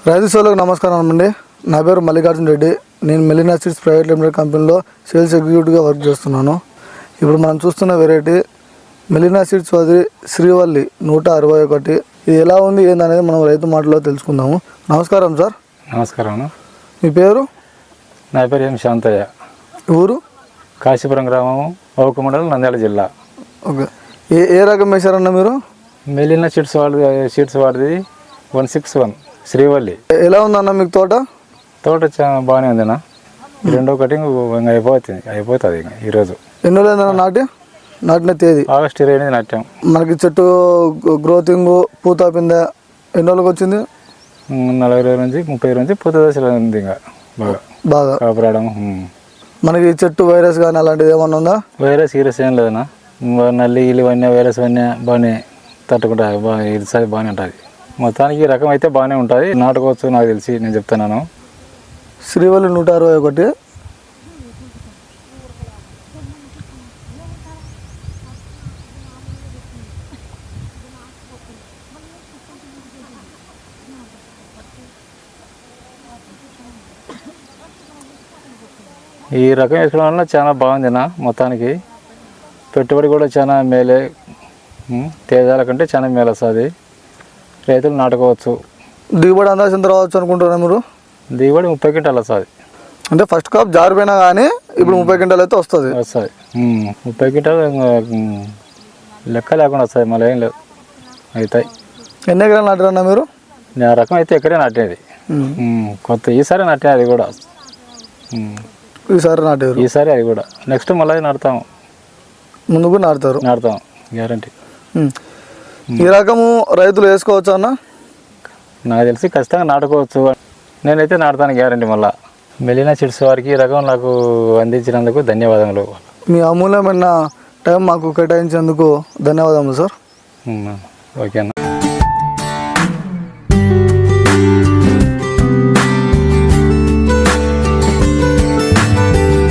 రైతు సోదరులకు నమస్కారం అండి. నా పేరు మల్లికార్జున రెడ్డి. నేను మెలినా సీడ్స్ ప్రైవేట్ లిమిటెడ్ కంపెనీలో సేల్స్ ఎగ్జిక్యూటివ్గా వర్క్ చేస్తున్నాను. ఇప్పుడు మనం చూస్తున్న వెరైటీ మెలినా సీడ్స్ అది శ్రీవల్లి 161. ఇది ఎలా ఉంది ఏందనేది మనం రైతు మాటలో తెలుసుకుందాము. నమస్కారం సార్. నమస్కారం. మీ పేరు? నా పేరు ఏం శాంతయ్య. ఊరు? కాశీపురం గ్రామము, ఓక మండలం, నంద్యాల జిల్లా. ఓకే. ఏ రకం వేశారన్న మీరు? మెలినా సీడ్స్ వాడిది 161 శ్రీవల్లి. ఎలా ఉందన్న మీకు తోట? తోట చాలా బాగానే ఉందన్న. రెండో కటింగ్ అయిపోతుంది ఇంకా ఈరోజు. ఎన్నో లేదన్న నాటిన తేదీ? ఆగస్టు 28 నాట్యం. మనకి చెట్టు గ్రోతింగ్ పూత పిందె ఎన్ని రోజులకు వచ్చింది? 40 రోజుల నుంచి 30 రోజుల నుంచి పూత దశలో ఉంది. ఇంకా బాగా కాపురావడం. మనకి చెట్టు వైరస్ కానీ అలాంటిది ఏమన్నా ఉందా? వైరస్ ఏం లేదన్నా. నల్లి గిల్లి వన్య వైరస్ వన్య బాగానే తట్టుకుంటుంది. ఈసారి బాగానే ఉంటుంది. మొత్తానికి ఈ రకం అయితే బాగానే ఉంటుంది. నాటుకోవచ్చు నాకు తెలిసి, నేను చెప్తున్నాను. శ్రీవల్లి 161. ఈ రకం వేసుకోవడం వల్ల చాలా బాగుందినా. మొత్తానికి పెట్టుబడి కూడా చాలా మేలే. తేజాల కంటే చాలా మేలు వస్తుంది. రైతులు నాటుకోవచ్చు. దిగుబడి అందాల్సిన రావచ్చు అనుకుంటున్నా మీరు? దిగుబడి 30 క్వింటాలు వస్తుంది. అంటే ఫస్ట్ కాప్ జారిపోయినా కానీ ఇప్పుడు 30 క్వింటాలు అయితే వస్తుంది. 30 క్వింటాలు లెక్క లేకుండా వస్తుంది. మళ్ళీ ఏం లేదు, అవుతాయి. ఎన్ని ఎకరాలు నాటారన్నా మీరు? నా రకం అయితే ఎక్కడే నాటేది. కొత్త ఈసారి నాటే అది కూడా. ఈసారి నాటారు? ఈసారి అది కూడా. నెక్స్ట్ మళ్ళీ నాటుతాము. ముందు కూడా నాటుతాం గ్యారంటీ. ఈ రకము రైతులు వేసుకోవచ్చు అన్న? నాకు తెలిసి ఖచ్చితంగా నాటుకోవచ్చు. నేనైతే నాటుతాను గ్యారంటీ. మళ్ళీ మెలినా సీడ్స్ వారికి ఈ రకం నాకు అందించినందుకు ధన్యవాదములు. మీ అమూల్యమైన టైం మాకు కేటాయించేందుకు ధన్యవాదములు సార్. ఓకే అన్న.